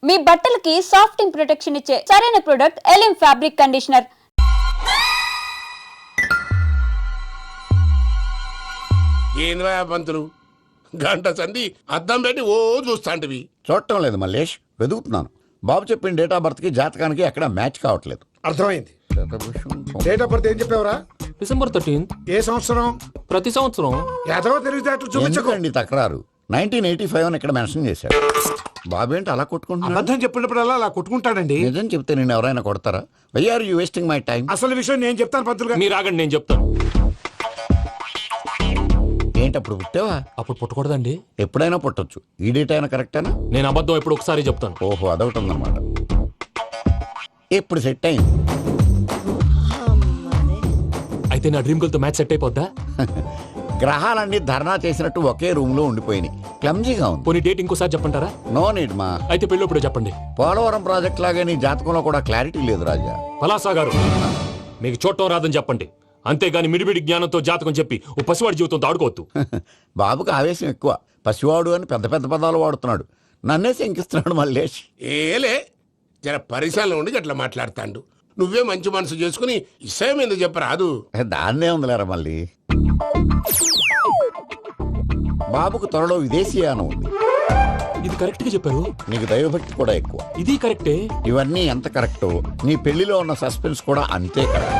మీ బట్టలకి సాఫ్టింగ్ ప్రొటెక్షన్ ఇచ్చే సరైన ప్రొడక్ట్ ఎలిమ్ ఫ్యాబ్రిక్ కండిషనర్. ఏంద్రా పంతులు గంట సంధి అద్దం పెట్టి ఓ చూస్తాంటివి. చూడటం లేదు మల్లేష్, వెతుకుతున్నాను. బాబు చెప్పిన డేట్ ఆఫ్ బర్త్ కి జాతకానికి ఎక్కడ మ్యాచ్ కావట్లేదు. అర్థమైంది. డేట్ ఆఫ్ బర్త్ ఏం చెప్పావురా? December 13th. ఏ సంవత్సరం? ప్రతి సంవత్సరం. ఎదవ తెలివితేటలు చూపించకండి. ఎందుకండి తక్రారు? 1985 అని ఇక్కడ మెన్షన్ చేశాడు. బాబు ఏంటి అలా కొట్టుకుంటున్నాడు? అబద్ధం చెప్పినప్పుడల్లా అలా కొట్టుకుంటాడండి. నిజం చెప్తే నేను ఎవరైనా కొడతారా? Why are you wasting my time? అసలు విషయం నేను చెప్తాను పంతులు గారు. మీరు ఆగండి, నేను చెప్తాను. ఏంటి అప్పుడు పుట్టావా? అప్పుడు పుట్టకూడదండి. ఎప్పుడైనా పుట్టొచ్చు. ఈ డేట్ అయినా కరెక్టేనా? నేను అబద్ధం ఎప్పుడు ఒకసారి చెప్తాను. ఓహో, అదొకటి ఉందన్నమాట. ఎప్పుడు సెట్ అయింది? అయితే నా డ్రీమ్ గర్ల్ తో మ్యాచ్ సెట్ అయిపోద్దా? గ్రహాలన్నీ ధర్నా చేసినట్టు ఒకే రూమ్ లో ఉండిపోయినాయి. క్లమ్జీగా ఉంది. పోనీ డేట్ ఇంకోసారి చెప్పంటారా? నో నీడ్ మా. అయితే పెళ్ళప్పుడు చెప్పండి. పోలవరం ప్రాజెక్ట్ లాగే నీ జాతకంలో కూడా క్లారిటీ లేదు రాజా. పలాసా గారు, మీకు చూడటం రాదని చెప్పండి. అంతేగాని మిడిమిడి జ్ఞానంతో జాతకం చెప్పి ఓ పసివాడి జీవితంతో ఆడుకోవద్దు. బాబుకి ఆవేశం ఎక్కువ. పసివాడు అని పెద్ద పెద్ద పదాలు వాడుతున్నాడు. నన్నే శంకిస్తున్నాడు మల్లేష్. ఏలే జర పరిశ్రమలో ఉండి అట్లా మాట్లాడతాండు. నువ్వే మంచి మనసు చేసుకుని ఇష్టం ఎందుకు చెప్పరాదు? దాన్నే ఉందిలేరా మళ్ళీ. బాబుకు త్వరలో విదేశీయానం ఉంది. ఇది కరెక్ట్ గా చెప్పారు. నీకు దైవభక్తి కూడా ఎక్కువ. ఇది కరెక్టే. ఇవన్నీ ఎంత కరెక్టో నీ పెళ్లిలో ఉన్న సస్పెన్స్ కూడా అంతే కరెక్ట్.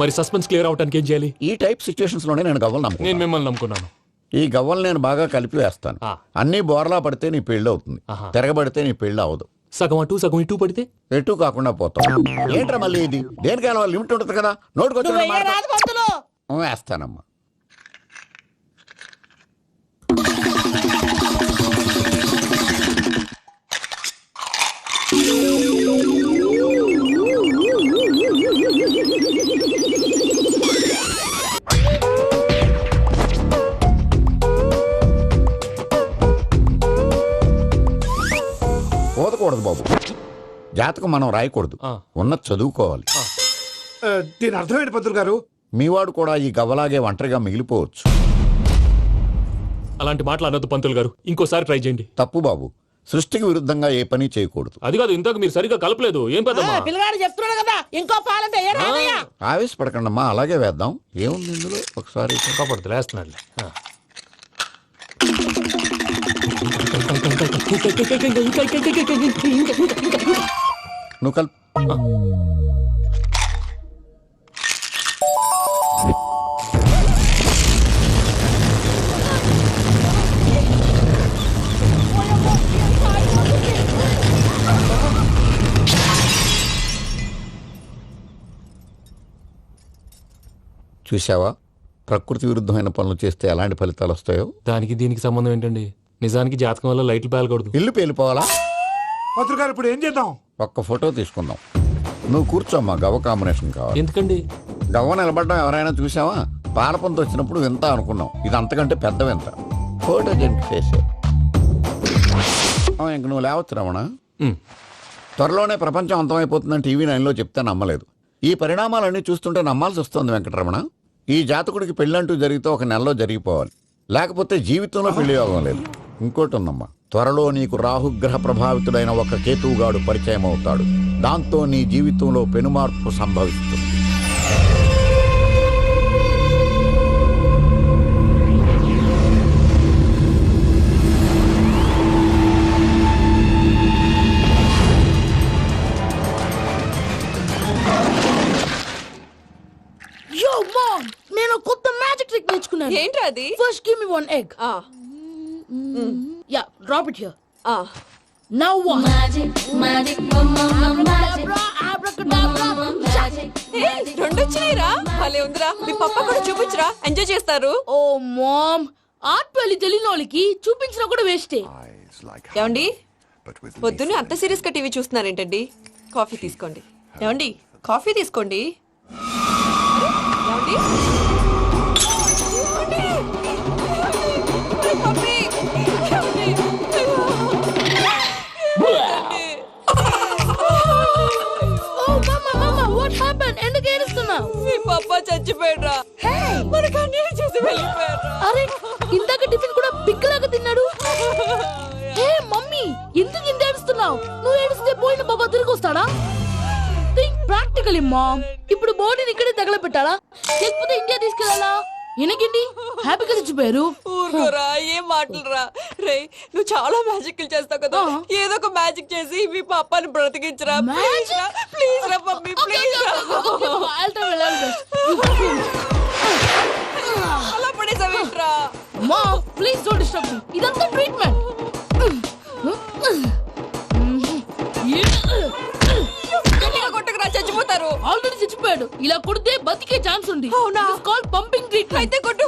మరి సస్పెన్స్ క్లియర్ అవడానికి ఏం చేయాలి? ఈ టైప్ సిచ్యువేషన్స్ లోనే నేను గవ్వలు నమ్ముకున్నాను. నేను మిమ్మల్ని నమ్ముకున్నాను. ఈ గవ్వలు నేను బాగా కలిపి వేస్తాను. అన్ని బోర్లా పడితే నీ పెళ్లి అవుతుంది. తిరగబడితే నీ పెళ్లి అవదు. సగం అటు సగం ఇటు పడితే ఎటు కాకుండా పోతాం. ఏంట్రా మళ్ళీ ఇది? దేనికైనా లిమిట్ ఉంటుంది కదా. నోటుకొచ్చి వేస్తానమ్మా. పోదకూడదు బాబు. జాతకం మనం రాయకూడదు, ఉన్నది చదువుకోవాలి. దీని అర్థమైంది పంతులు గారు. మీవాడు కూడా ఈ గవ్వలాగే ఒంటరిగా మిగిలిపోవచ్చు. అలాంటి మాటలు అనొద్దు పంతులు గారు. ఇంకోసారి ట్రై చేయండి. తప్పు బాబు. సృష్టికి విరుద్ధంగా ఏ పని చేయకూడదు. అది కాదు, ఇంతకు మీరు సరిగా కలపలేదు. ఏం పెద్దమ్మా? పిల్లగాడు చెప్తున్నాడు కదా, ఇంకో పాలంటే ఆవేశపడకండమ్మా, అలాగే వేద్దాం. ఏముంది ఇందులో? ఒకసారి కాపాడుతు లేస్తున్నాడు. నువ్వు కల్. చూసావా, ప్రకృతి విరుద్ధమైన పనులు చేస్తే ఎలాంటి ఫలితాలు వస్తాయో. దానికి దీనికి సంబంధం ఏంటండి? నిజానికి జాతకం వల్ల లైట్లు పేలకూడదు. ఇల్లు పేలిపోవాలా? పంతులు గారు ఇప్పుడు ఏం చేద్దాం? ఒక్క ఫోటో తీసుకుందాం. నువ్వు కూర్చోమ్మా. గవ్వ కాంబినేషన్ కావాలి. ఎందుకండి? గవ్వ నిలబడ్డం ఎవరైనా చూసావా? పాలపంత వచ్చినప్పుడు వింత అనుకున్నాం. ఇది అంతకంటే పెద్ద వింత. ఫోటో జంప్ చేసే ఇంక నువ్వు లేవచ్చు రమణ. త్వరలోనే ప్రపంచం అంతమైపోతుందని టీవీ 9లో చెప్తే నమ్మలేదు. ఈ పరిణామాలన్నీ చూస్తుంటే నమ్మాల్సి వస్తుంది వెంకటరమణ. ఈ జాతకుడికి పెళ్ళంటూ జరిగితే 1 నెలలో జరిగిపోవాలి, లేకపోతే జీవితంలో పెళ్లి యోగం లేదు. ఇంకోటి ఉందమ్మా, త్వరలో నీకు రాహుగ్రహ ప్రభావితుడైన ఒక కేతువుగాడు పరిచయం అవుతాడు. దాంతో నీ జీవితంలో పెనుమార్పు సంభవిస్తుంది. నేను కొత్త మ్యాజిక్ ట్రిక్ నేర్చుకున్నాను. ఏంటి అది? First give me 1 egg. Yeah, drop it here. Now what? Magic అబ్రాకడబ్రా, అబ్రాకడబ్రా. రెండు వచ్చినాయిరా. భలే ఉందిరా. మీ పప్ప కూడా చూపించరా, ఎంజాయ్ చేస్తారు. ఓ మామ్, ఆర్ట్ వెళ్ళి తెలియని వాళ్ళకి చూపించినా కూడా వేస్టే. ఏమండి, పొద్దున్నే అంత సీరియస్ గా టీవీ చూస్తున్నారేంటండి? కాఫీ తీసుకోండి. ఏమండి, కాఫీ తీసుకోండి. ఏమండి? ఎందుకు ఏడుస్తున్నావు? మీ పప్ప చచ్చిపోయాడ్రా. మనకు అన్యాయం చేసి వెళ్ళిపోయాడ్రా. అరే, ఇందాక టిఫిన్ కూడా పిక్కలాగా తిన్నాడు. హే మమ్మీ, ఎందుకు ఇంత ఏడుస్తున్నావు? ఏడుస్తున్నావు? నువ్వు ఏడిస్తే పోయిన బాబా తిరిగి వస్తాడా? Think practically mom. ఇప్పుడు బాడీని ఇక్కడే తగలబెట్టాలా లేకపోతే ఇండియా తీసుకెళ్ళాలా? ఎనకండి హ్యాపీగా చచ్చిపోయారు. ఊరుకోరా, ఏం మాటలురా. రే, నువ్వు చాలా మ్యాజిక్ చేస్తావు కదా, ఏదో ఒక మ్యాజిక్ చేసి మీ పాపాని బ్రతికించరా. ప్లీజ్ రా, ప్లీజ్ రా మమ్మీ, ప్లీజ్ రా. అలా పడేసావేంట్రా? Mom please don't disturb me. ఇదంతా ట్రీట్మెంట్. గట్టిగా కొట్టకురా, చచ్చిపోతారు. ఆల్రెడీ చచ్చిపోయాడు. ఇలా కొడితే బతికే ఛాన్స్ ఉంది. అవునా? Call pumping treatment. అయితే కొట్టు.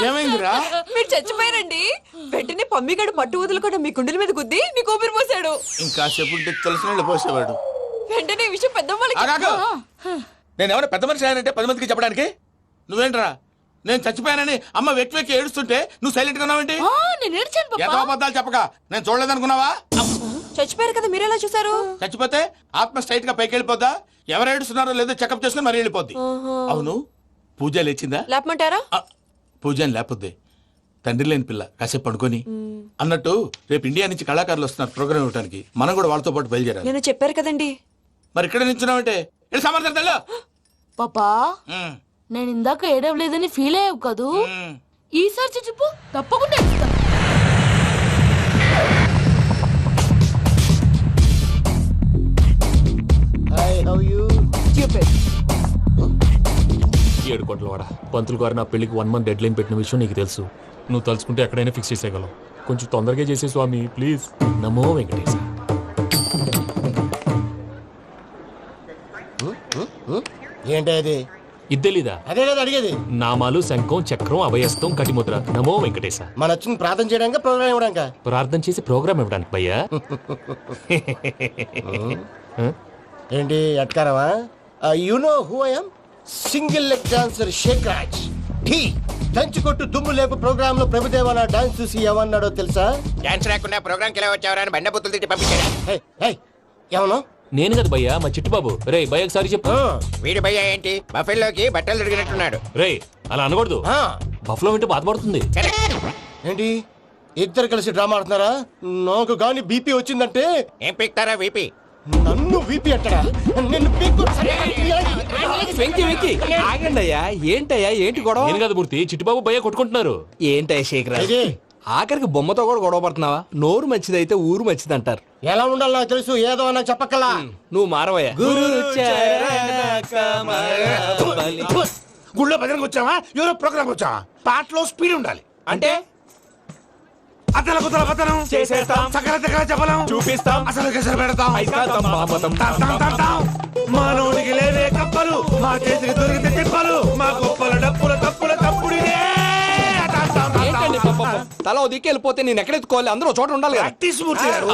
ఏమైందిరా? మీరు చచ్చిపోయారండి. వెంటనే పమ్మిగాడు పట్టు వదులుకుండా మీ గుండెల మీద గుద్ది మీకు ఊపిరి పోసాడు. ఇంకా చెప్పు తెలిసిన పోసేవాడు. వెంటనే ఈ విషయం పెద్దవాళ్ళకి నేను ఎవరైనా పెద్ద మనిషి ఆయనంటే 10 మందికి చెప్పడానికి నువ్వేంట్రా? నేను చచ్చిపోయానని అమ్మ వెక్కి వెక్కి ఏడుస్తుంటే నువ్వు సైలెంట్ గా ఉన్నావేంటి? నేను ఏడ్చాను ఎంతో పాపా. అబద్ధాలు చెప్పక నేను చూడలేదనుకున్నావా? చచ్చిపోయారు కదా, మీరెలా చూసారు? చచ్చిపోతే ఆత్మ స్ట్రైట్ గా పైకి వెళ్ళిపోద్దా? ఎవరు ఏడుస్తున్నారో లేదో చెకప్ చేసుకుని మరీ వెళ్ళిపోద్ది. అవును, పూజ లేచిందా? లేపమంటారా? పూజ అని లేకపోద్ది. తండ్రి లేని పిల్ల కాసేపు పడుకొని అన్నట్టు రేపు ఇండియా నుంచి కళాకారులు వస్తున్నారు ప్రోగ్రామ్ ఇవ్వడానికి. మనం కూడా వాళ్ళతో పాటు బయలుదేరాలి. నేను చెప్పారు కదండి. మరి ఇక్కడ నించున్నావంటే వెళ్ళి సమర్థతల్లో. పాపా నేను ఇందాక ఏడవలేదని ఫీల్ అయ్యావు కదూ. ఈసారి చచ్చిపో, తప్పకుండా ఏడుస్తా. ఏడు కోట్ల వాడ పంతులు గారు నా పెళ్లికి 1 month డెడ్ లైన్ పెట్టిన విషయం నీకు తెలుసు. నువ్వు తలుచుకుంటే ఎక్కడైనా ఫిక్స్ చేసేయగలవు. కొంచెం తొందరగా చేసే స్వామి ప్లీజ్. నమో వెంకటేశ. ఏంటది? ఇది తెలీదా? అదే కదా అడిగేది. నామాలు శంఖం చక్రం అభయస్తం కటిముద్ర. నమో వెంకటేశ. మన వచ్చింది ప్రార్థన చేయడానికి, ప్రోగ్రామ్ ఇవ్వడానికి. ప్రార్థన చేసి ప్రోగ్రామ్ ఇవ్వడానికి భయ్యా. ఏంటి అట్కారమా? You know who I am? Single leg dancer Sheikh Raj. టీ దంచి కొట్టు దుమ్ము లేపు ప్రోగ్రామ్ లో ప్రభుదేవ నా డాన్స్ చూసి ఏమన్నాడో తెలుసా? డాన్స్ రాకుండా ప్రోగ్రామ్ కి ఎలా వచ్చావరా అని బండ బుద్ధులు తిట్టి పంపించాడు. ఏమను? నేను కదా భయ్యా, మా చిట్టుబాబు. రే భయ్య ఒకసారి చెప్పు. వీడి భయ్య ఏంటి బఫెల్లోకి బట్టలు తిరిగినట్టున్నాడు. రే అలా అనకూడదు. బఫ్లో వింటే బాధపడుతుంది. ఏంటి ఇద్దరు కలిసి డ్రామా ఆడుతున్నారా? నాకు గాని బీపీ వచ్చిందంటే ఏం పీక్తారా వీపీ? నన్ను బీపీ అట్టడా? నిన్ను పీక్కు. ఆగండి అయ్యా, ఏంటయ్యా, ఏంటి గొడవ? నేను కదా మూర్తి, చిట్టుబాబు భయ్య కొట్టుకుంటున్నారు. ఏంటయ్యా శేఖర్, ఇది ఆఖరికి బొమ్మతో కూడా గొడవ పడుతున్నావా? నోరు మంచిదైతే ఊరు మంచిది అంటారు. ఎలా ఉండాలి నాకు తెలుసు, ఏదో నాకు చెప్పక్కలా. నువ్వు మారవయ్యా. గుళ్ళో భజనకు వచ్చావా? ఎవరో ప్రోగ్రామ్ వచ్చావా? పాటలో స్పీడ్ ఉండాలి. అంటే అతల కుతల పతనం చేసేస్తాం, సకల దగ్గర చెప్పలేం, చూపిస్తాం, అసలు గసలు పెడతాం. ఐకాంతం, బాపతం. తాం, తాం, తాం, తాం. మానవుడికి లేవే కప్పలు, మా చేతికి దొరికితే తిప్పలు, మా గొప్పల డప్పుల తప్పుల తప్పుడిదే. తాం, తాం, తాం, ఏంటండి తాం. పాపం? తల ఓ దిక్కు వెళ్ళిపోతే నేను ఎక్కడెత్తుకోవాలి? అందరూ ఒక చోట ఉండాలి కదా. ప్రాక్టీస్ మూర్తి గారు.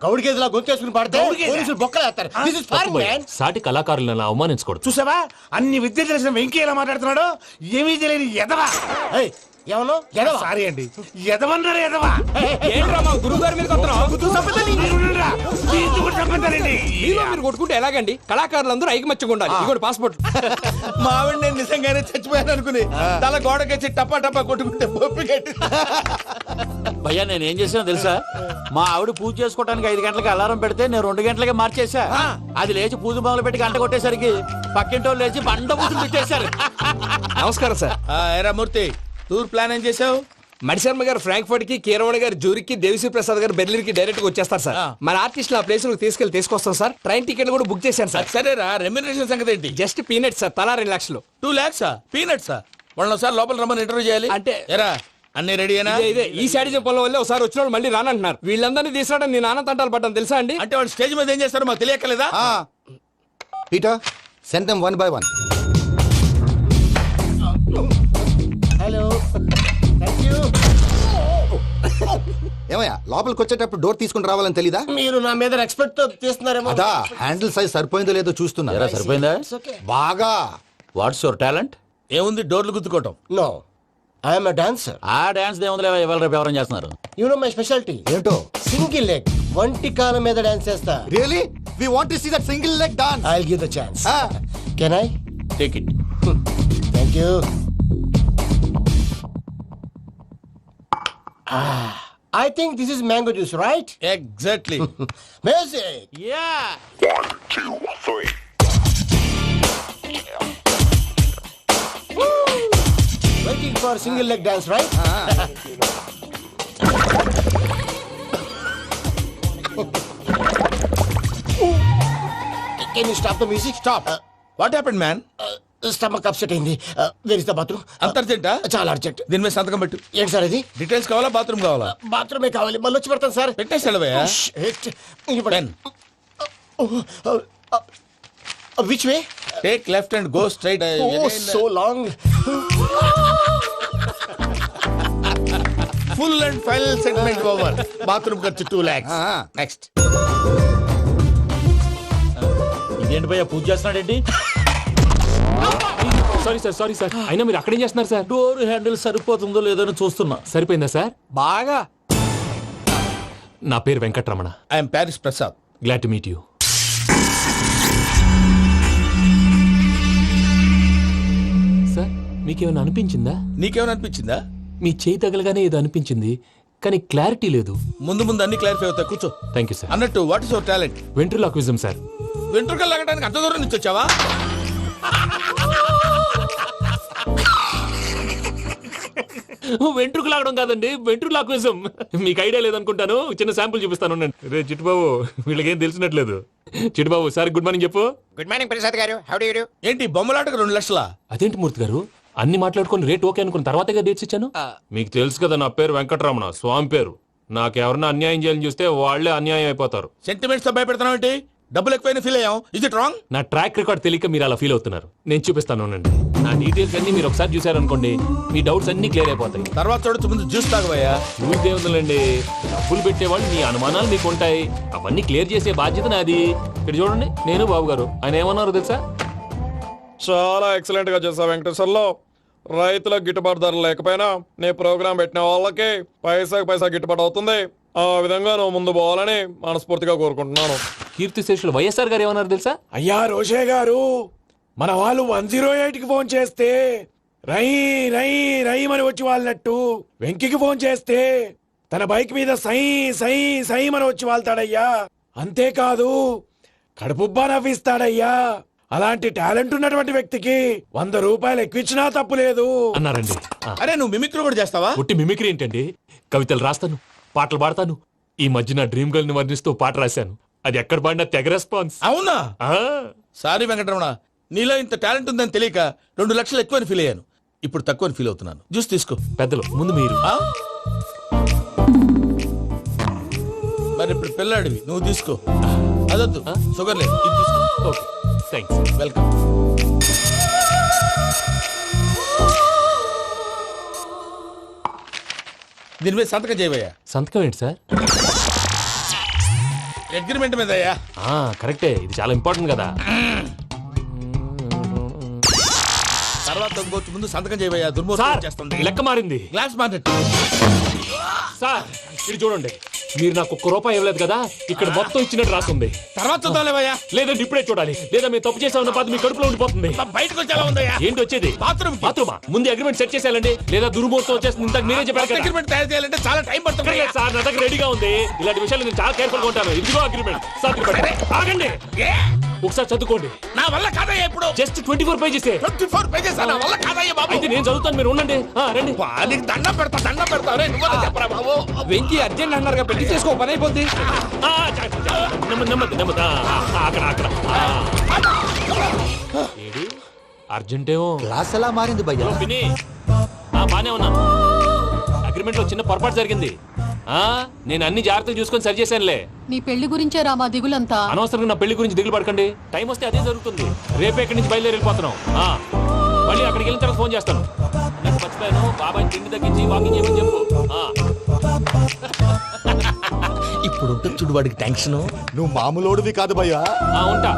గౌడి గేదెలా గొంతేసుకుని పాడితే గౌడి గేదె? పోలీసులు బొక్కలేస్తారు. This is foreign, man. సాటి కళాకారులను అవమానించకూడదు. చూసావా అన్ని విద్య తెలిసిన వెంకీ ఎలా మాట్లాడుతున్నాడు? ఏమీ తెలియని ఎదవా. ఏయ్, ఏమను? ఎడవా? సారీ అండి, ఎదవన్నారు ఎదవా. ఏంట్రా మా గురువు గారి మీద మీరు కొట్టుకుంటే ఎలాగండి? కళాకారులందరూ ఐకమత్యంగా ఉండాలి. ఇదిగోండి పాస్పోర్ట్. మావిడ నేను నిజంగానే చచ్చిపోయాను అనుకుని తల గోడకొచ్చి టపా టపా కొట్టుకుంటే బొప్పి కట్టి. భయ్యా నేను ఏం చేసానో తెలుసా? మా ఆవిడ పూజ చేసుకోవడానికి 5 గంటలకి అలారం పెడితే నేను 2 గంటలకి మార్చేసా. అది లేచి పూజ మొదలు పెట్టి గంట కొట్టేసరికి పక్కింటి వాళ్ళు లేచి బండ పూజలు పెట్టేశారు. నమస్కారం సార్. ఎరా మూర్తి, టూర్ ప్లాన్ ఏం చేసావు? మణిశర్మ గారు ఫ్రాంక్ఫర్ట్ కి, కీరవాణి గారు జూరిక్, దేవిశ్రీ ప్రసాద్ గారు బెర్లిన్ కి డైరెక్ట్ గా వచ్చేస్తారు సార్. మన ఆర్టిస్ట్ ఆ ప్లేస్ తీసుకొస్తాం సార్. ట్రైన్ టికెట్ కూడా బుక్ చేశాను సార్. సరేరా, రెమ్యూనరేషన్ సంగతి ఏంటి? జస్ట్ పీనట్ సార్, తలా 2 లక్షలు. 2 lakhs పీనట్సా? వాళ్ళని ఒకసారి లోపల రమ్మని ఇంటర్వ్యూ చేయాలి. అంటే ఎరా అన్ని రెడీయేనా? ఇదే ఈ సైడ్ చెప్పడం వల్లే ఒకసారి వచ్చిన వాళ్ళు మళ్ళీ రానంటున్నారు. వీళ్ళందరినీ తీసుకురావడం నేను నాన్న తంటాలు పడ్డాను తెలుసా అండి. అంటే వాళ్ళు స్టేజ్ మీద ఏం చేస్తారో మాకు తెలియక్కలేదా? Peter, send them one by one. Hello. Thank you. ఏమయ్యా లోపలికి వచ్చేటప్పుడు డోర్ తీసుకుని రావాలని తెలీదా? మీరు నా మీద ఎక్స్పెక్ట్ తో తీస్తున్నారేమో. అదా హ్యాండిల్ సైజ్ సరిపోయిందో లేదో చూస్తున్నా. సరిపోయిందా? బాగా. What's your talent? ఏముంది డోర్లు గుద్దుకోవటం. No, I am a dancer. ఆ డాన్స్ దేవుందిలే, ఇవాళ రేపు ఎవరైనా చేస్తున్నారు. You know my specialty. ఏంటో? Single leg, వంటి కాలం మీద డాన్స్ చేస్తా. Really we want to see that single leg dance. I'll give the chance. Can I? టేక్ ఇట్. Thank you. I think this is mango juice right exactly. Music yeah waiting for single leg dance right can you stop the music stop. What happened man? Stomach upset అయింది where is the bathroom అంత అర్జెంటా? చాలా urgent దీని మీద సంతకం పెట్టు. ఏంటి sir ఇది డీటెయిల్స్ కావాలా బాత్రూమ్ కావాలా? బాత్రూమే కావాలి మళ్ళీ వచ్చి పెడతాను సార్ పెట్టేసి వెళ్ళవయ్యా. Pen. Which way take left and go straight. Oh so long full and final segment over. Bathroom ఖర్చు 2 lakhs. నెక్స్ట్. ఇదేంటి భయ్యా పూజ చేస్తున్నాడేంటి? సారీ సార్ అయినా మీరు అక్కడేం చేస్తున్నారు సార్? డోర్ హ్యాండిల్ సరిపోతుందో లేదో అని చూస్తున్నా. సరిపోయిందా సార్? బాగా. నా పేరు Venkatramana. I'm Paris Prasad. Glad to meet you. Sir మీకేమైనా అనిపించిందా? నీకేమైనా అనిపించిందా? మీ చేయి తగలగానే ఏదో అనిపించింది కానీ క్లారిటీ లేదు. ముందు ముందు అన్ని క్లారిఫై అవుతాయి. కూర్చో. Thank you sir. అన్నట్టు what is your talent? Ventriloquism sir. వెంట్రుకలు లాగడానికి అంత దూరం నుంచి వచ్చావా? వెంట్రుకు లాగడం కాదండి, వెంట్రులాక్విజం. మీకు ఐడియా లేదనుకుంటాను. చిన్న శాంపుల్ చూపిస్తాను. రే చిట్టుబాబు వీళ్ళకేం తెలిసినట్లేదు. చిట్టుబాబు సార్ గుడ్ మార్నింగ్ చెప్పు. Good morning Prasad garu how do you do ఏంటి బొమ్మలాటకు 2 లక్షలా? అదేంటి మూర్తి గారు అన్ని మాట్లాడుకొని రేట్ ఓకే అనుకున్న తర్వాతగా డేట్స్ ఇచ్చాను. మీకు తెలుసు కదా నా పేరు వెంకటరమణ, స్వామి పేరు. నాకెవరన్నా అన్యాయం చేయాలని చూస్తే వాళ్లే అన్యాయం అయిపోతారు. సెంటిమెంట్స్ తో భయపెడతావు ఏంటి? డబ్బులు ఎక్కువైనా ఫీల్ అయ్యాం. Is it wrong? నా ట్రాక్ రికార్డ్ తెలియక మీరు అలా ఫీల్ అవుతున్నారు. నేను చూపిస్తాను ఉండండి. నా డీటెయిల్స్ అన్ని మీరు ఒకసారి చూసారనుకోండి మీ డౌట్స్ అన్ని క్లియర్ అయిపోతాయి. తర్వాత చూడొచ్చు, ముందు జ్యూస్ తాగబోయా. చూస్తే ఉందండి, డబ్బులు పెట్టేవాళ్ళు మీ అనుమానాలు మీకు ఉంటాయి. అవన్నీ క్లియర్ చేసే బాధ్యత నాది. ఇక్కడ చూడండి నేను బాబు గారు. ఆయన ఏమన్నారు తెలుసా? చాలా ఎక్సలెంట్ గా చేసావు వెంకటేశ్వర్లో. రైతులకు గిట్టుబాటు ధర లేకపోయినా నీ ప్రోగ్రాం పెట్టిన వాళ్ళకి పైసాకి పైసా గిట్టుబాటు అవుతుంది. ఆ విధంగా నువ్వు ముందు పోవాలని మనస్ఫూర్తిగా కోరుకుంటున్నాను. కీర్తిశేషులు వైఎస్ఆర్ గారు ఏమన్నారు తెలుసా? అయ్యా రోషే గారు, మన వాళ్ళు 108కి ఫోన్ చేస్తే రై రై రై అని వచ్చి వాళ్ళనట్టు వెంకికి ఫోన్ చేస్తే తన బైక్ మీద సై సై సై అని వచ్చి వాళ్తాడయ్యా. అంతేకాదు కడుపుబ్బా నవ్విస్తాడయ్యా. అలాంటి టాలెంట్ ఉన్నటువంటి వ్యక్తికి 100 రూపాయలు ఎక్కువచ్చినా తప్పు లేదు అన్నారండి. అరే నువ్వు మిమిక్రీ కూడా చేస్తావా? పుట్టి మిమిక్రీ ఏంటండి? కవితలు రాస్తాను, పాటలు పాడతాను. ఈ మధ్య నా డ్రీమ్ గర్ల్ ని వర్ణిస్తూ పాట రాశాను. అది ఎక్కడ పాడినా తెగ రెస్పాన్స్. అవునా? ఆ, సారీ వెంకటరమణ, నీలో ఇంత టాలెంట్ ఉందని తెలియక 2 లక్షలు ఎక్కువని ఫీల్ అయ్యాను. ఇప్పుడు తక్కువని ఫీల్ అవుతున్నాను. జ్యూస్ తీసుకో. పెద్దలు ముందు మీరు. ఆ? మరి ఇప్పుడు పిల్లాడివి, నువ్వు తీసుకో. అదొద్దు, షుగర్ లేదు, ఇది తీసుకో. Okay thanks. వెల్కమ్. దీని మీద సంతకం చేయవయ్యా. సంతకం ఏంటి సార్? అగ్రిమెంట్ మీద అయ్యా. కరెక్టే, ఇది చాలా ఇంపార్టెంట్ కదా. తర్వాత ఇంకొచ్చి ముందు సంతకం చేయవయ్యా. సార్ దుర్మోహం చేస్తుంది. లెక్క మారింది. Glass market. సార్ ఇది చూడండి, మీరు నాకు 1 రూపాయి ఇవ్వలేదు కదా, ఇక్కడ మొత్తం ఇచ్చినట్టు రాస్తుంది. తర్వాత చూద్దాంలేవయ్యా. లేదంటే ఇప్పుడే చూడాలి, లేదా మేము తప్పు చేసామన్న బాధ మీ కడుపులో ఉండిపోతుంది. బయటకు వచ్చేలా ఉందయ్యా. ఏంటి వచ్చేది? బాత్రూమ్ బాత్రూమా? ముందు అగ్రిమెంట్ సెట్ చేసేయాలండి, లేదా దుర్మూర్తం వచ్చేస్తుంది. ఇంతకు మీరే చెప్పారు కదా. అగ్రిమెంట్ తయారు చేయాలంటే చాలా టైం పడుతుంది లేదు సార్, నా దగ్గర రెడీగా ఉంది. ఇలాంటి విషయాలు నేను చాలా కేర్ఫుల్ గా ఉంటాను. ఇదిగో అగ్రిమెంట్. సార్ ఆగండి, ఒకసారి చదువుకోండి. నా వల్ల కాదయ్యా. ఇప్పుడు జస్ట్ 24 పేజెస్. 24 పేజెస్ నా వల్ల కాదయ్యా బాబు. అయితే నేను చదువుతాను, మీరు ఉండండి. రండి. నీకు దండం పెడతా. రే నువ్వు చెప్పరా బాబు. వెంకీ అర్జెంట్ అన్నారుగా, పెళ్లి చేసుకో, పని అయిపోద్ది. నెమ్మది నెమ్మది. అక్కడ ఏడి అర్జెంటేమో. క్లాస్ ఎలా మారింది భయ్యా? పిన్ని బానే ఉన్నాను. అగ్రిమెంట్ లో చిన్న పొరపాటు జరిగింది. నేను అన్ని జాగ్రత్తలు చూసుకొని సరి చేశానులే. నీ పెళ్లి గురించే రామా దిగులంతా. అనవసరంగా నా పెళ్లి గురించి దిగులు పడకండి. టైం వస్తే అదే జరుగుతుంది. రేపే ఇక్కడి నుంచి బయలుదేరి వెళ్ళిపోతున్నాం. మళ్ళీ అక్కడికి వెళ్ళిన తర్వాత ఫోన్ చేస్తాను. నాకు మర్చిపోయాను, బాబాయ్ తిండి తగ్గించి వాకింగ్ చేయమని చెప్పు. ఇప్పుడు ఉంటుంది చూడు వాడికి టెన్షన్. నువ్వు మామూలోడివి కాదు భయ్యా. ఉంటా.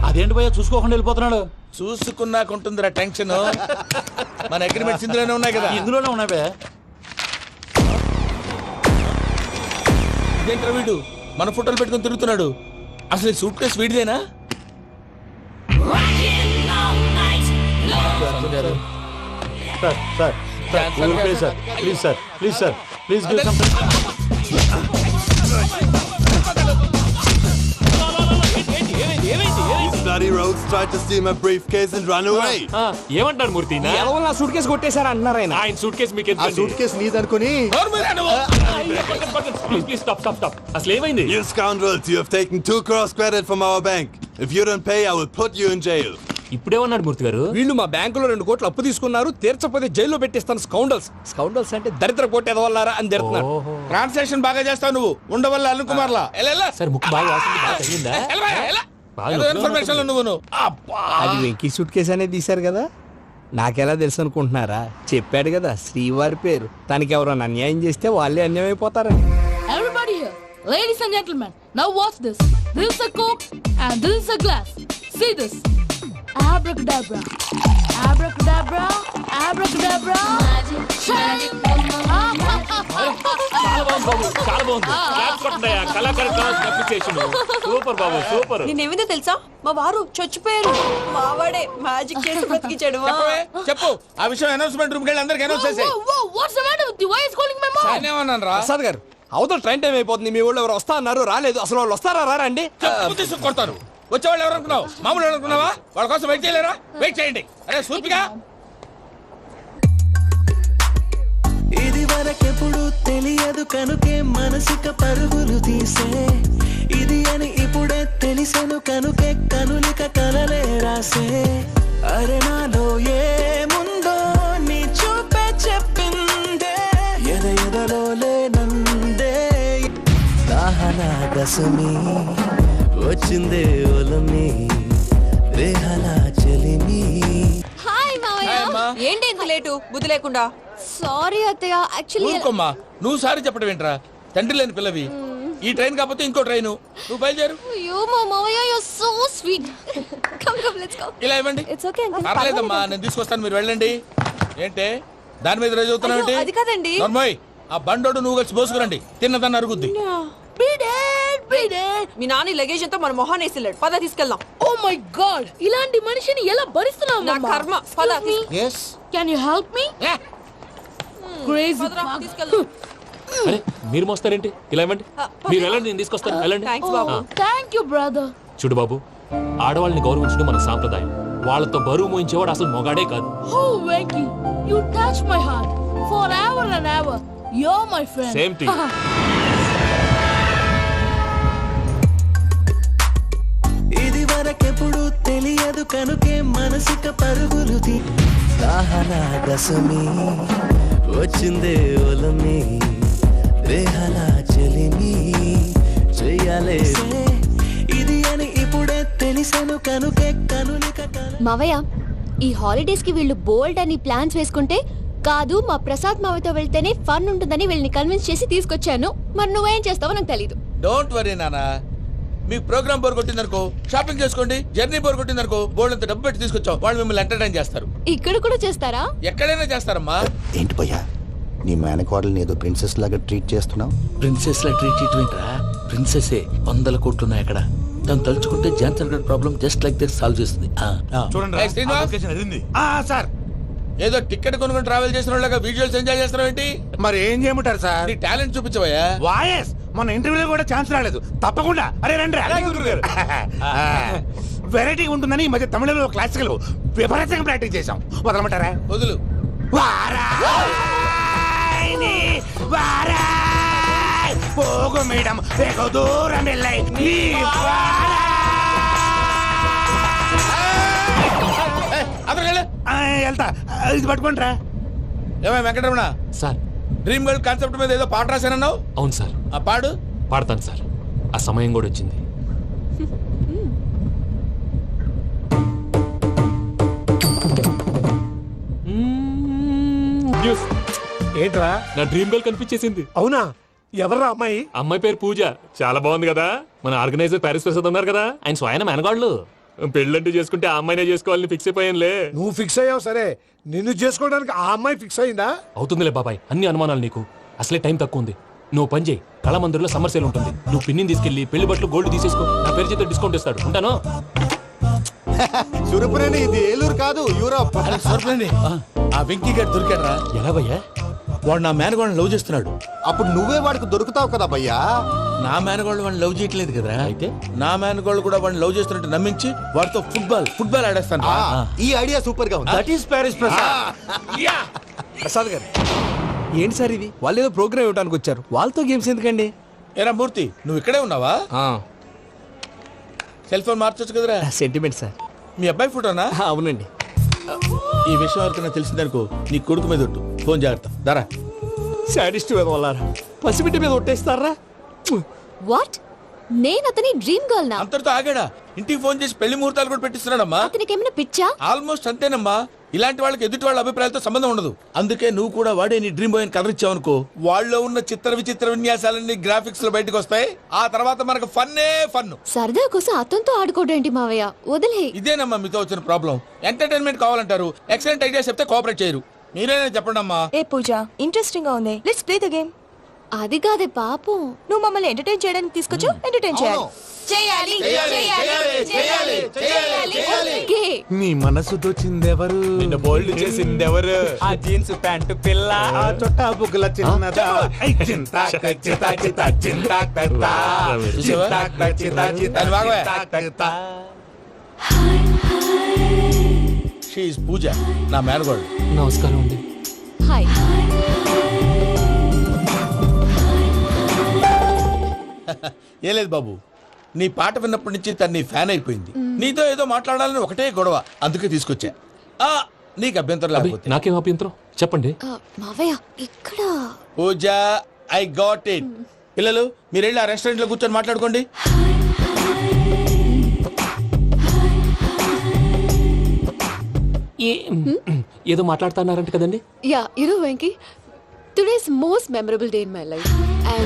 అదేంటి భయ్యా చూసుకోకుండా వెళ్ళిపోతున్నాడు? చూసుకున్నాకుంటుందిరా టెన్షన్. మన అగ్రిమెంట్స్ ఇందులోనే ఉన్నాయి కదా. ఇందులోనే ఉన్నాయి భయ్యా. ఇదేంట్రా వీడు మన ఫోటోలు పెట్టుకొని తిరుగుతున్నాడు? అసలు ఈ సూట్ కేసు వీడిదేనా? Bloody rogues tried to steal my briefcase and run away. ఏమంటాడు మూర్తి ఎవరు నా సూట్ కేసు కొట్టేశారా అంటున్నారు ఆయన ఆయన సూట్ కేసు మీకు ఆ సూట్ కేసు నీదనుకుని ప్లీజ్ స్టాప్ స్టాప్ స్టాప్ అసలు ఏమైంది You scoundrels, you have taken 2 crores credit from our bank. If you don't pay, I will put you in jail. ఇప్పుడేమన్నాడు మూర్తి గారు వీళ్ళు మా బ్యాంకులో 2 కోట్లు అప్పు తీసుకున్నారు, తీర్చకపోతే జైల్లో పెట్టిస్తాను. స్కౌండల్స్ అంటే దరిద్ర కొట్టి ఎదవల్లారా అని తిడుతున్నారు. ట్రాన్సాక్షన్ బాగా చేస్తావు నువ్వు ఉండవల్ల అల్లు కుమార్లా సార్ ముక్కు బాగా వాసింది బాగా తగ్గిందా బాగా ఇన్ఫర్మేషన్ నువ్వు అది వెంకీ సూట్ కేసు అనేది తీశారు కదా, నాకెలా తెలుసు అనుకుంటున్నారా? చెప్పాడు కదా శ్రీవారి పేరు. తనకి ఎవరైనా అన్యాయం చేస్తే వాళ్ళే అన్యాయం అయిపోతారని. Everybody here, ladies and gentlemen, now watch this. This is a coke and this is a glass. See this. Abracadabra. Abracadabra. Abracadabra. Shake. చాలా బాగుంది బాబు చాలా బాగుంది క్లాప్స్ కొట్టండియా కళాకారు అప్రిసియేషన్ సూపర్ బాబు సూపర్ నేనేమిందో తెలుసా, మా వారు చచ్చిపోయారు, మావాడే మ్యాజిక్ చేసి బ్రతికించాడు. చెప్పు ఆ విషయం అనౌన్స్మెంట్ రూమ్ కి వెళ్ళి అందరికి అనౌన్స్ చేసేయ్. Whoa, what's the matter with you? Why is calling my mom? నేనేమన్నాను రా ప్రసాద్ గారు, అవతల ట్రైన్ టైం అయిపోతుంది. మీ ఊళ్ళో ఎవరు వస్తా అన్నారు, రాలేదు. అసలు వాళ్ళు వస్తారా రారా అండి? తీసుకు కొడతారు. వచ్చేవాళ్ళు ఎవరు అనుకున్నావు? మామూలు ఎవరు అనుకున్నావా? వాళ్ళ కోసం వెయిట్ చేయలేరా? వెయిట్ చేయండి. అరే సూపిగా ఇది వరకెప్పుడు తెలియదు కనుకే మనసుక పరుగులు తీసే, ఇది అని ఇప్పుడే తెలిసెను కనుకే కనులిక కలలే రాసే. అరే నాలో ఏముందో నీ చూపే చెప్పిందే, ఎదలో లేనందే. దాహనా దశమి వచ్చిందే ఒలమి, రేహలా చెలిమి. హాయ్ మావయ్య. ఏంటి ఇంత లేటు బుద్ధి లేకుండా? Sorry అత్తయ్య, actually ఊరుకోమ్మా. నువ్వు సారి చెప్పడం ఏంట్రా? తండ్రి లేని పిల్లవి. ఈ ట్రైన్ కాకపోతే ఇంకో ట్రైన్. నువ్వు బయలుదేరు. అయ్యో మా మావయ్య, you're so sweet. Come, let's go. ఇలా ఇవ్వండి. It's okay. పర్లేదమ్మా నేను తీసుకొస్తాను, మీరు వెళ్ళండి. ఏంటే దాని మీద రోజు చదువుతున్నావు ఏంటి? అది కాదండి. నర్మోయ్, ఆ బండోడు నువ్వు కలిసి పోసుకురండి. తిన్నదాన్ని అరుగుద్ది. మీ నాన్న లగేజ్ అంతా మన మొహాన్ వేసిల్లాడు. పద తీసుకెళ్దాం. Oh my god, ఇలాంటి మనిషిని ఎలా భరిస్తున్నావు? నా కర్మ. పద yes Can you help me? Crazy. తీసుకెళ్దాం. అరే మీరు మోస్తారేంటి ఇలా ఇవ్వండి మీరు వెళ్ళండి నేను తీసుకొస్తాను వెళ్ళండి thanks Babu. Thank you, brother. చూడు బాబు ఆడవాళ్ళని గౌరవించడం మన సాంప్రదాయం వాళ్ళతో బరువు మోయించేవాడు అసలు మొగాడే కాదు Oh, Venky, you touch my heart forever and ever. You're my friend. Same to you. ఇది వరకెప్పుడు తెలియదు కనుకే మనసుక పరుగులు తీ. దాహనా దశమి వచ్చిందే ఒలమి, రేహలా చెలిమి చెయ్యాలే. ఇది అని ఇప్పుడే తెలిసెను కనుకే కనులిక మావయ్య ఈ హాలిడేస్ కి వీళ్ళు బోల్డ్ అని ప్లాన్స్ వేసుకుంటే కాదు మా ప్రసాద్ మావయ్యతో వెళ్తేనే ఫన్ ఉంటుందని వీళ్ళని కన్విన్స్ చేసి తీసుకొచ్చాను. మరి నువ్వేం చేస్తావో నాకు తెలీదు. డోంట్ వరీ నానా, మీకు ప్రోగ్రామ్ బోర్ కొట్టిందనుకో షాపింగ్ చేసుకోండి. జర్నీ బోర్ కొట్టిందనుకో బోర్డు అంత డబ్బు పెట్టి తీసుకొచ్చాం. వాళ్ళు మిమ్మల్ని ఎంటర్టైన్ చేస్తారు. ఇక్కడ కూడా చేస్తారా? ఎక్కడైనా చేస్తారమ్మా. ఏంటి భయ్యా నీ మేనకోడల్ని ఏదో ప్రిన్సెస్ లాగా ట్రీట్ చేస్తున్నావు? ప్రిన్సెస్ లా ట్రీట్ చేయటమేంట్రా? ప్రిన్సెస్ 100 కోట్లు ఉన్నాయి అక్కడ. తను తలుచుకుంటే జాన్సన్ గడ్ problem just like that solve చేస్తుంది. చూడండి సార్ ఏదో టికెట్ కొనుక్కొని ట్రావెల్ చేసిన వాళ్ళగా విజువల్స్ ఎంజాయ్ చేస్తున్నావు ఏంటి? మరి ఏం చేయమంటారు సార్? నీ టాలెంట్ చూపించవయ్యా. వాయస్ మన ఇంటర్వ్యూలో కూడా ఛాన్స్ రాలేదు. తప్పకుండా అరే రండి వెరైటీ ఉంటుందని ఈ మధ్య తమిళంలో క్లాసికల్ విపరీతంగా ప్రాక్టీస్ చేశాం. వదలమంటారా? వదులు. పోగు మేడం దూరం వెళ్ళాయి. వెళ్తా ఇది పట్టుకుంటారా? ఏమై Venkataramana sir dream girl concept మీద ఏదో పాట రాశానన్నావు. అవును సార్ ఆ పాడు. పాడతాను సార్ ఆ సమయం కూడా వచ్చింది. ఏంట్రా? నా డ్రీమ్ గర్ల్ కనిపించేసింది. అవునా? ఎవర్రా అమ్మాయి? అమ్మాయి పేరు పూజ. చాలా బాగుంది కదా. మన ఆర్గనైజర్ ప్యారిస్ ప్రసాద్ ఉన్నారు కదా ఆయన స్వయం మెనగాళ్ళు. పెళ్ళంటూ చేసుకుంటే ఆ అమ్మాయినే చేసుకోవాలని ఫిక్స్ అయిపోయానులే. నువ్వు ఫిక్స్ అయ్యావు సరే, నిన్ను చేసుకోవడానికి ఆ అమ్మాయి ఫిక్స్ అయిందా? అవుతుందిలే బాబాయ్, అన్ని అనుమానాలు నీకు. అసలే టైం తక్కువ ఉంది. నువ్వు పని చేయి, కళామందిర్లో సమ్మర్ సేల్ ఉంటుంది. నువ్వు పిన్నిని తీసుకెళ్లి పెళ్లి బట్టలు గోల్డ్ తీసేసుకో. నా పేరు చేత డిస్కౌంట్ ఇస్తాడు. ఉంటాను. సురపురేని ఇది ఏలూరు కాదు యూరోప్. సర్ప్లేండి ఆ వెంకీ గారు దొరికాడరా. ఎలా భయ్యా? వాడు నా మేనగోళ్ళని లవ్ చేస్తున్నాడు. అప్పుడు నువ్వే వాడికి దొరుకుతావు కదా భయ్యా. నా మేనగోళ్ళు వాడిని లవ్ చేయట్లేదు కదరా. అయితే? నా మేనగోళ్ళు కూడా వాడిని లవ్ చేస్తున్నట్టు నమ్మించి వాడితో ఫుట్బాల్ ఆడేస్తాను. ఈ ఐడియా సూపర్ గా ఉంది. That is Paris Prasad. Prasad గారు ఏంటి సార్ ఇది? వాళ్ళు ఏదో ప్రోగ్రామ్ ఇవ్వడానికి వచ్చారు, వాళ్ళతో గేమ్స్ ఎందుకండి? ఏరా మూర్తి, నువ్వు ఇక్కడే ఉన్నావా? సెల్ ఫోన్ మార్చొచ్చు కదరా. Sentiment sir. మీ అబ్బాయి ఫోటోనా? అవునండి. ఈ విషయం ఎవరికైనా తెలిసిందనుకో నీ కొడుకు మీద ఒట్టు. ఫోన్ జాగ్రత్త. దారా. సాడిస్ట్ మీద వాళ్ళారా, పసిబిడ్డ మీద ఒట్టేస్తారా? వాట్? నేను అతని డ్రీమ్ గర్ల్ నా? అంతటితో ఆగాడా? ఇంటికి ఫోన్ చేసి పెళ్లి ముహూర్తాలు కూడా పెట్టిస్తున్నాడమ్మా. అతనికి ఏమైనా పిచ్చా? ఆల్మోస్ట్ అంతేనమ్మా. ఇలాంటి వాళ్ళకి ఎదుటి వాళ్ళ అభిప్రాయాలతో సంబంధం ఉండదు. అందుకే నువ్వు కూడా వాడే నీ డ్రీమ్ బాయ్ కవర్ ఇచ్చావనుకో, వాళ్ళలో ఉన్న చిత్ర విచిత్ర విన్యాసాలన్నీ గ్రాఫిక్స్ లో బయటకు వస్తాయి. ఆ తర్వాత మనకు ఫన్నే ఫన్. సరదా కోసం అతనితో ఆడుకోడేంటి మావయ్య? వదిలే. ఇదేనమ్మా మీతో వచ్చిన ప్రాబ్లం. ఎంటర్టైన్మెంట్ కావాలంటారు, ఎక్సలెంట్ ఐడియా చెప్తే కోఆపరేట్ చేయరు. మీరేనా చెప్పండి అమ్మా. ఏ పూజ, ఇంట్రెస్టింగ్ గా ఉంది. Let's play the game. అది కాదే పాపం. నువ్వు మమ్మల్ని ఎంటర్టైన్ చేయడానికి తీసుకొచ్చు, ఎంటర్టైన్ చేయాలి. చేయాలి ఓకే. నీ మనసు దోచిందెవరు? నిన్ను బోల్డ్ చేసిందెవరు? ఆ జీన్స్ ప్యాంటు పిల్ల, ఆ చొట్టా బుగ్గల చిన్నదా. చూసావా? దాని భాగమే. She is పూజ, నా మేనగోడు. నమస్కారం అండి. హాయ్. ఏం లేదు బాబు, నీ పాట విన్నప్పటి నుంచి తను నీ ఫ్యాన్ అయిపోయింది. నీతో ఏదో మాట్లాడాలని ఒకటే గొడవ, అందుకే తీసుకొచ్చా. నీకు అభ్యంతరం లేకపోతే. నాకేం అభ్యంతరం చెప్పండి. మావయ్య ఇక్కడ. పూజ, ఐ గాట్ ఇట్. పిల్లలు మీరు వెళ్ళి ఆ రెస్టారెంట్ లో కూర్చొని మాట్లాడుకోండి. ఏదో మాట్లాడుతున్నారంట కదండి. Yeah, you know Venky, today's most memorable day in my life.